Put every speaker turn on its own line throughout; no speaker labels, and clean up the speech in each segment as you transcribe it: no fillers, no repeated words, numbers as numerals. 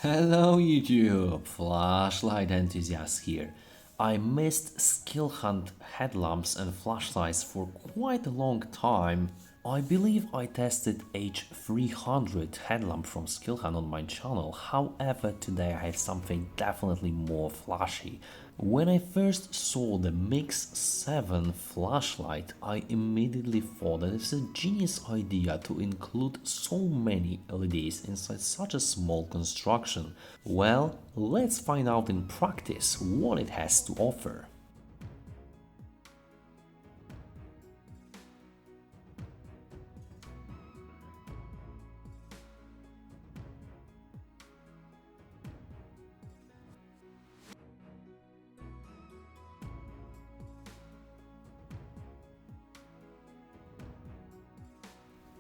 Hello YouTube, Flashlight Enthusiast here. I missed Skilhunt headlamps and flashlights for quite a long time. I believe I tested H300 headlamp from Skilhunt on my channel, however today I have something definitely more flashy. When I first saw the Mix-7 flashlight, I immediately thought that it's a genius idea to include so many LEDs inside such a small construction. Well, let's find out in practice what it has to offer.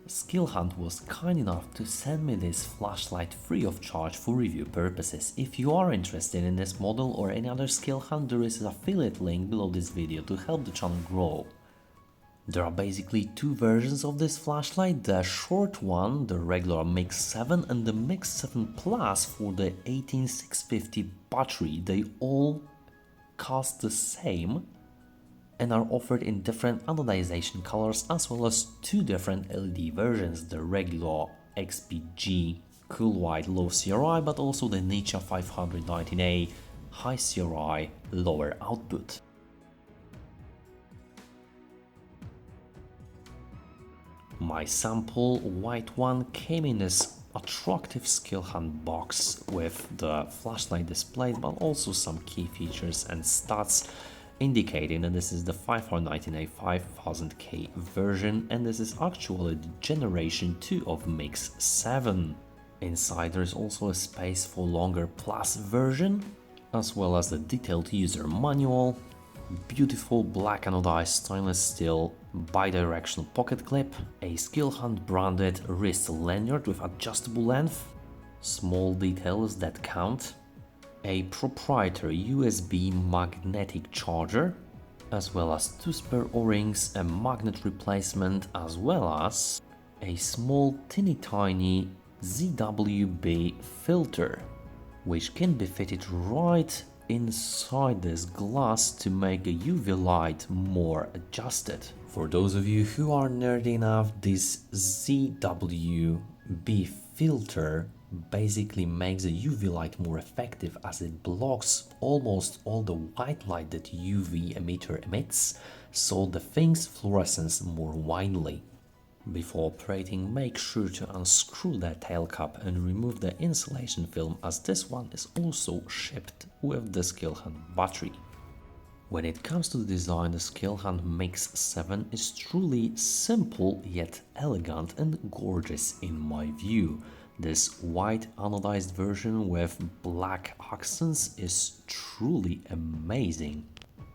Skilhunt was kind enough to send me this flashlight free of charge for review purposes. If you are interested in this model or any other Skilhunt, there is an affiliate link below this video to help the channel grow. There are basically two versions of this flashlight, the short one, the regular Mix-7, and the Mix-7 Plus for the 18650 battery. They all cost the same and are offered in different anodization colors, as well as two different LED versions, the regular XPG cool white low CRI, but also the Nichia 519A high CRI lower output. My sample white one came in this attractive Skilhunt box with the flashlight displayed, but also some key features and stats indicating that this is the 519A 5000K version, and this is actually the generation 2 of Mix-7. Inside there is also a space for longer Plus version, as well as the detailed user manual, beautiful black anodized stainless steel bidirectional pocket clip, a Skilhunt branded wrist lanyard with adjustable length, small details that count, a proprietary USB magnetic charger, as well as two spare O-rings, a magnet replacement, as well as a small tiny ZWB filter, which can be fitted right inside this glass to make a UV light more adjusted. For those of you who are nerdy enough, this ZWB filter basically makes the UV light more effective, as it blocks almost all the white light that UV emitter emits, so the thing's fluorescence more widely. Before operating, make sure to unscrew the tail cap and remove the insulation film, as this one is also shipped with the Skilhunt battery. When it comes to the design, the Skilhunt Mix-7 is truly simple yet elegant and gorgeous in my view. This white anodized version with black accents is truly amazing.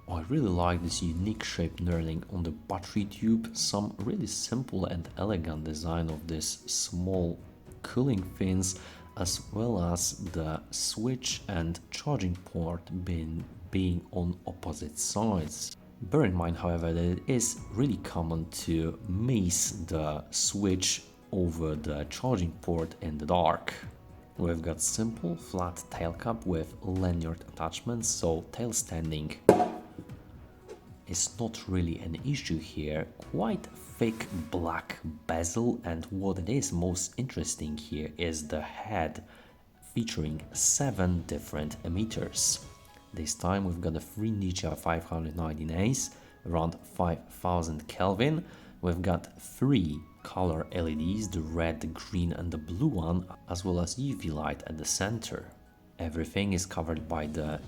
I really like this unique shaped knurling on the battery tube, some really simple and elegant design of this small cooling fins, as well as the switch and charging port being on opposite sides. Bear in mind, however, that it is really common to miss the switch over the charging port in the dark. We've got simple flat tail cap with lanyard attachments, so tail standing is not really an issue here. Quite thick black bezel, and what it is most interesting here is the head featuring 7 different emitters. This time we've got a 3 Nichia 519As around 5000 Kelvin. We've got 3 color LEDs, the red, the green and the blue one, as well as UV light at the center. Everything is covered by the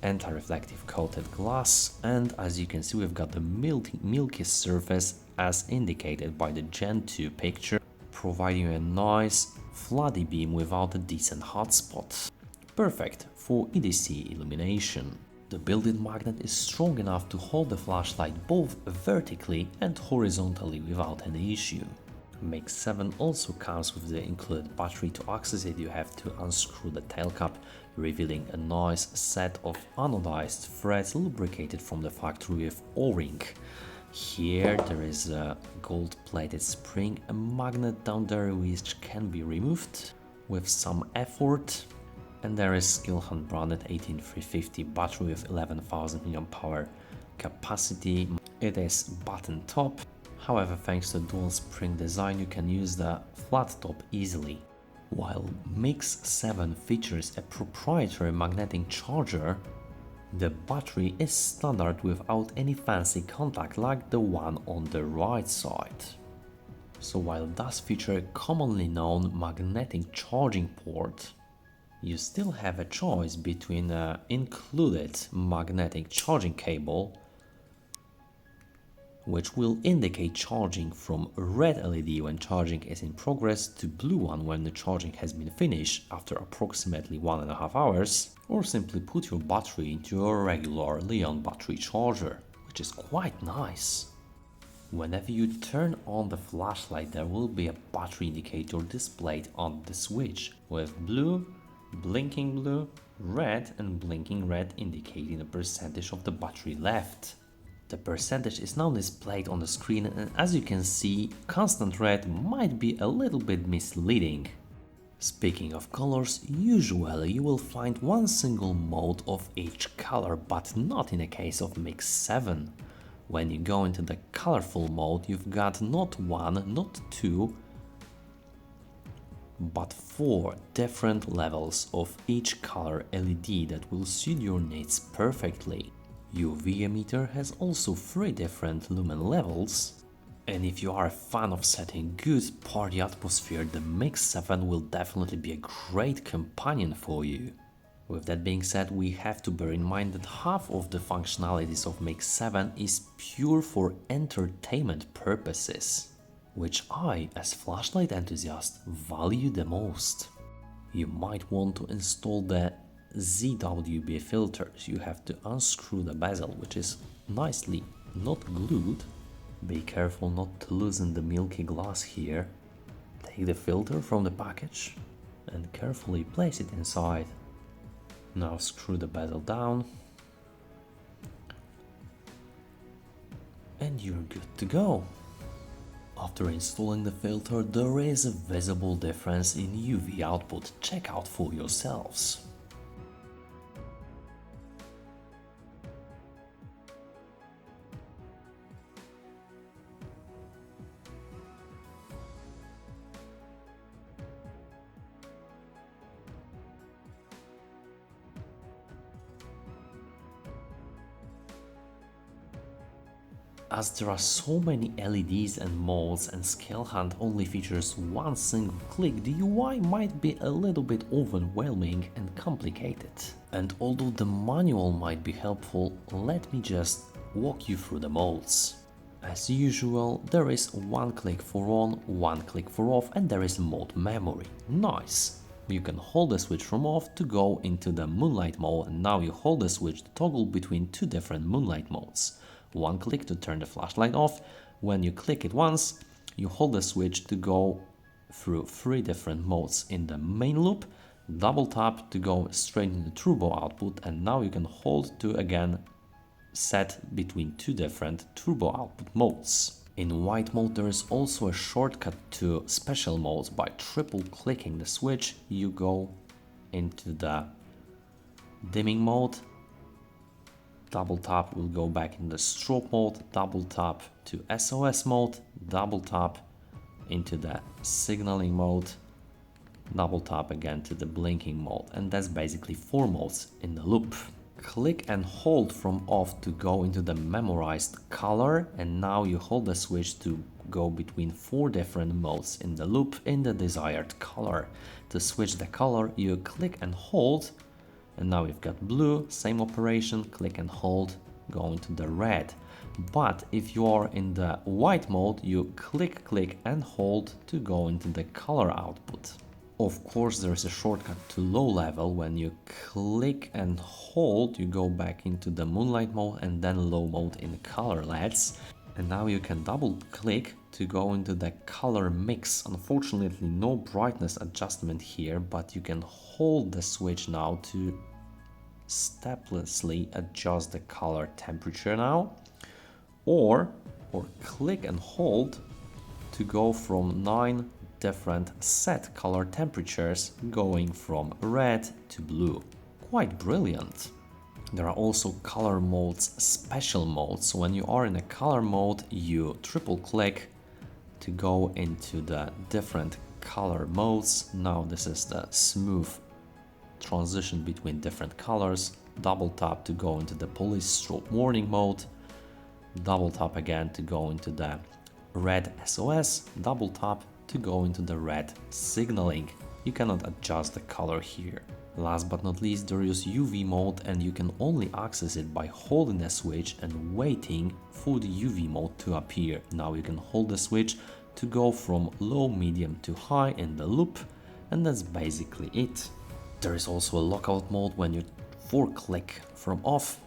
anti-reflective coated glass, and as you can see, we've got the milky surface as indicated by the Gen 2 picture, providing a nice floody beam without a decent hotspot. Perfect for EDC illumination. The built-in magnet is strong enough to hold the flashlight both vertically and horizontally without any issue. Mix-7 also comes with the included battery. To access it, you have to unscrew the tail cap, revealing a nice set of anodized threads lubricated from the factory with O-ring. Here there is a gold-plated spring, a magnet down there which can be removed with some effort. And there is Skilhunt branded 18350 battery with 11,000 mAh capacity. It is button top. However, thanks to dual spring design, you can use the flat top easily. While Mix-7 features a proprietary magnetic charger, the battery is standard without any fancy contact like the one on the right side. So while it does feature a commonly known magnetic charging port, you still have a choice between an included magnetic charging cable, which will indicate charging from red LED when charging is in progress to blue one when the charging has been finished after approximately 1.5 hours, or simply put your battery into a regular Li-ion battery charger, which is quite nice. Whenever you turn on the flashlight, there will be a battery indicator displayed on the switch with blue, blinking blue, red and blinking red indicating the percentage of the battery left. The percentage is now displayed on the screen, and as you can see, constant red might be a little bit misleading. Speaking of colors, usually you will find one single mode of each color, but not in the case of Mix-7. When you go into the colorful mode, you've got not one, not two, but 4 different levels of each color LED that will suit your needs perfectly. UV emitter has also 3 different lumen levels, and if you are a fan of setting good party atmosphere, the Mix-7 will definitely be a great companion for you. With that being said, we have to bear in mind that half of the functionalities of Mix-7 is pure for entertainment purposes, which I, as flashlight enthusiast, value the most. You might want to install the ZWB filters. You have to unscrew the bezel, which is nicely not glued. Be careful not to loosen the milky glass here. Take the filter from the package and carefully place it inside. Now screw the bezel down and you're good to go. After installing the filter, there is a visible difference in UV output. Check out for yourselves. As there are so many LEDs and modes and Skilhunt only features one single click, the UI might be a little bit overwhelming and complicated. And although the manual might be helpful, let me just walk you through the modes. As usual, there is one click for on, one click for off, and there is mode memory. Nice! You can hold the switch from off to go into the moonlight mode, and now you hold the switch to toggle between 2 different moonlight modes. One click to turn the flashlight off. When you click it once, you hold the switch to go through 3 different modes in the main loop, double tap to go straight into turbo output, and now you can hold to again set between 2 different turbo output modes. In white mode there is also a shortcut to special modes. By triple clicking the switch, you go into the dimming mode. Double tap will go back in the strobe mode, double tap to SOS mode, double tap into the signaling mode, double tap again to the blinking mode, and that's basically 4 modes in the loop. Click and hold from off to go into the memorized color, and now you hold the switch to go between 4 different modes in the loop in the desired color. To switch the color, you click and hold, and now you've got blue, same operation, click and hold, go into the red. But if you are in the white mode, you click and hold to go into the color output. Of course, there is a shortcut to low level. When you click and hold, you go back into the moonlight mode and then low mode in color LEDs. And now you can double click to go into the color mix. Unfortunately, no brightness adjustment here, but you can hold the switch now to steplessly adjust the color temperature now, or click and hold to go from 9 different set color temperatures going from red to blue. Quite brilliant. There are also color modes, special modes. So when you are in a color mode, you triple click to go into the different color modes. Now this is the smooth transition between different colors. Double tap to go into the police strobe warning mode. Double tap again to go into the red SOS. Double tap to go into the red signaling. You cannot adjust the color here. Last but not least, there is UV mode, and you can only access it by holding a switch and waiting for the UV mode to appear. Now you can hold the switch to go from low, medium to high in the loop, and that's basically it. There is also a lockout mode. When you click from off,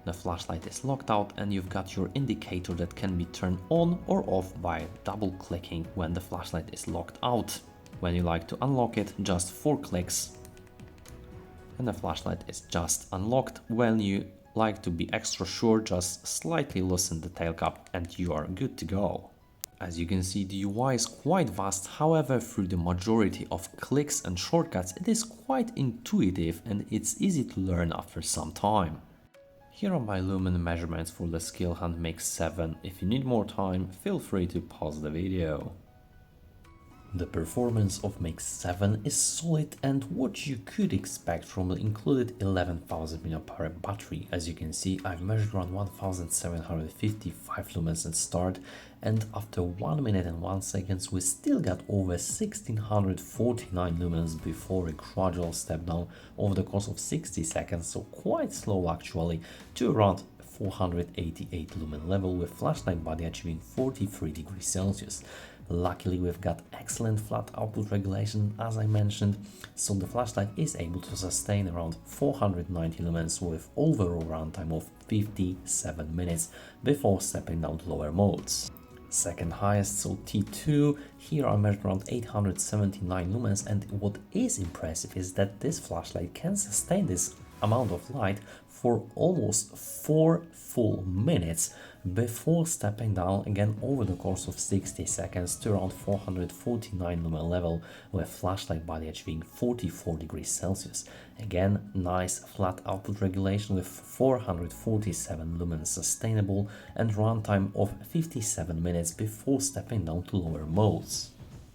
the flashlight is locked out, and you've got your indicator that can be turned on or off by double clicking when the flashlight is locked out. When you like to unlock it, just 4 clicks and the flashlight is just unlocked. When you like to be extra sure, just slightly loosen the tail cap and you are good to go. As you can see, the UI is quite vast, however, through the majority of clicks and shortcuts, it is quite intuitive and it's easy to learn after some time. Here are my Lumen measurements for the Skilhunt Mix-7. If you need more time, feel free to pause the video. The performance of Mix-7 is solid and what you could expect from the included 11,000 mAh battery. As you can see, I've measured around 1755 lumens at start, and after 1 minute and 1 second we still got over 1649 lumens before a gradual step down over the course of 60 seconds, so quite slow actually, to around 488 lumen level, with flashlight body achieving 43 degrees Celsius. Luckily, we've got excellent flat output regulation, as I mentioned, so the flashlight is able to sustain around 490 lumens with overall runtime of 57 minutes before stepping down to lower modes. Second highest, so T2, here I measured around 879 lumens, and what is impressive is that this flashlight can sustain this amount of light for almost 4 full minutes before stepping down again over the course of 60 seconds to around 449 lumen level, with flashlight body achieving 44 degrees Celsius. Again, nice flat output regulation with 447 lumens sustainable and runtime of 57 minutes before stepping down to lower modes.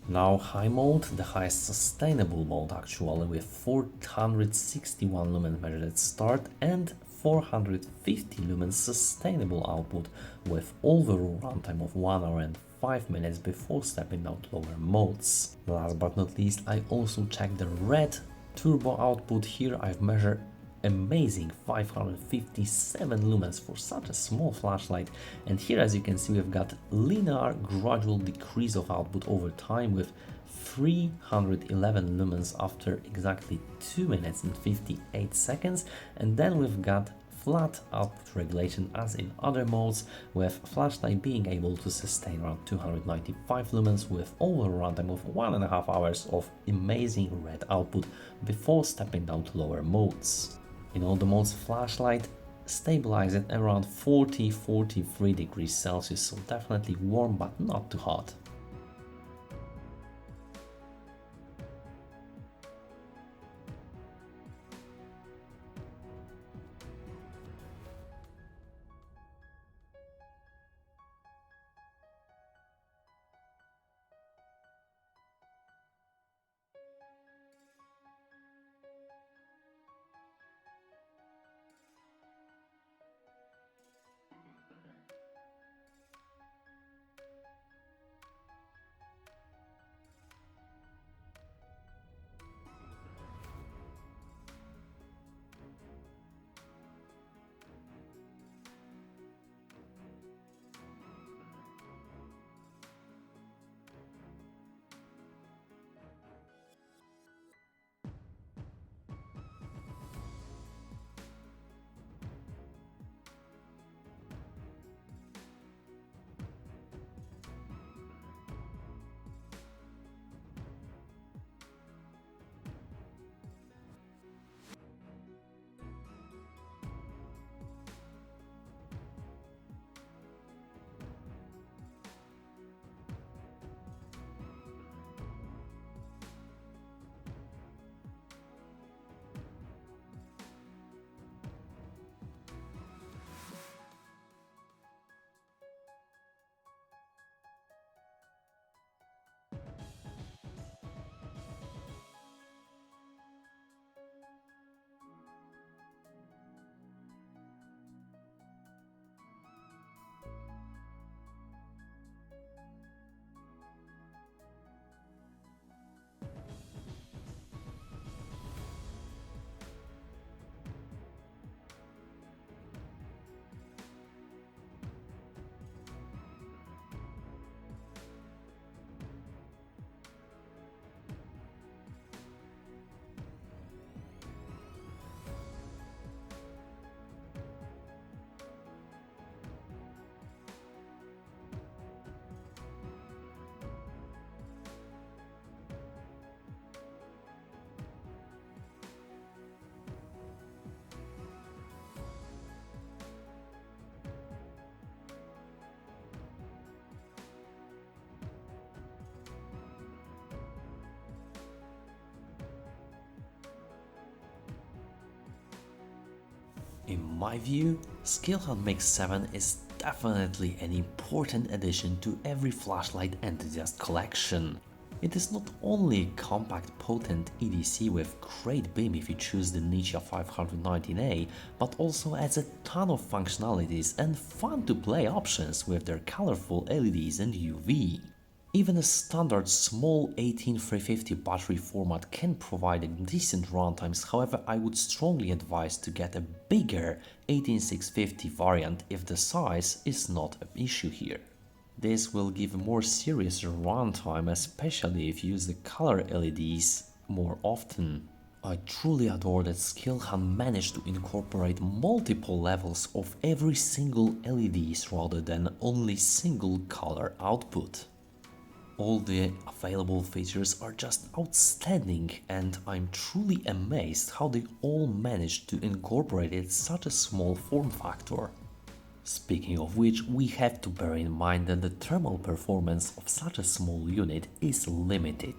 Now high mode, the highest sustainable mode actually, with 461 lumens measured at start and 450 lumens sustainable output with overall runtime of 1 hour and 5 minutes before stepping down to lower modes. Last but not least, I also checked the red turbo output. Here I've measured amazing 557 lumens for such a small flashlight, and here as you can see we've got linear gradual decrease of output over time with 311 lumens after exactly 2 minutes and 58 seconds, and then we've got flat output regulation as in other modes, with flashlight being able to sustain around 295 lumens with overall runtime of 1.5 hours of amazing red output before stepping down to lower modes. In all the modes, flashlight stabilized at around 40-43 degrees Celsius, so definitely warm but not too hot. In my view, Skilhunt Mix-7 is definitely an important addition to every flashlight enthusiast collection. It is not only a compact, potent EDC with great beam if you choose the Nichia 519A, but also adds a ton of functionalities and fun-to-play options with their colorful LEDs and UV. Even a standard small 18350 battery format can provide decent runtimes, however I would strongly advise to get a bigger 18650 variant if the size is not an issue here. This will give a more serious runtime, especially if you use the color LEDs more often. I truly adore that Skilhunt managed to incorporate multiple levels of every single LEDs rather than only single color output. All the available features are just outstanding, and I'm truly amazed how they all managed to incorporate it such a small form factor. Speaking of which, we have to bear in mind that the thermal performance of such a small unit is limited.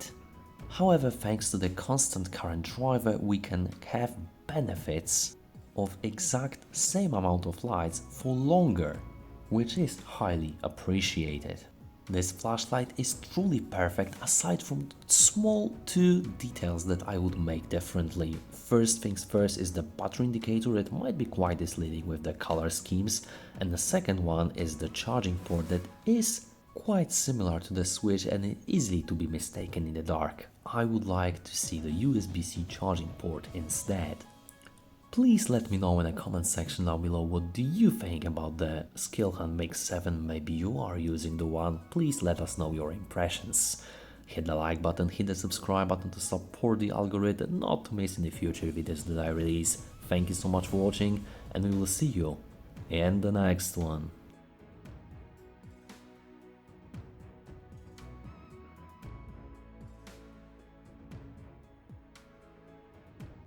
However, thanks to the constant current driver, we can have benefits of exact same amount of lights for longer, which is highly appreciated. This flashlight is truly perfect aside from small two details that I would make differently. First things first is the battery indicator. It might be quite misleading with the color schemes, and the second one is the charging port that is quite similar to the switch and is easily to be mistaken in the dark. I would like to see the USB-C charging port instead. Please let me know in the comment section down below what do you think about the Skilhunt Mix-7. Maybe you are using the one. Please let us know your impressions. Hit the like button, hit the subscribe button to support the algorithm, not to miss any future videos that I release. Thank you so much for watching, and we will see you in the next one.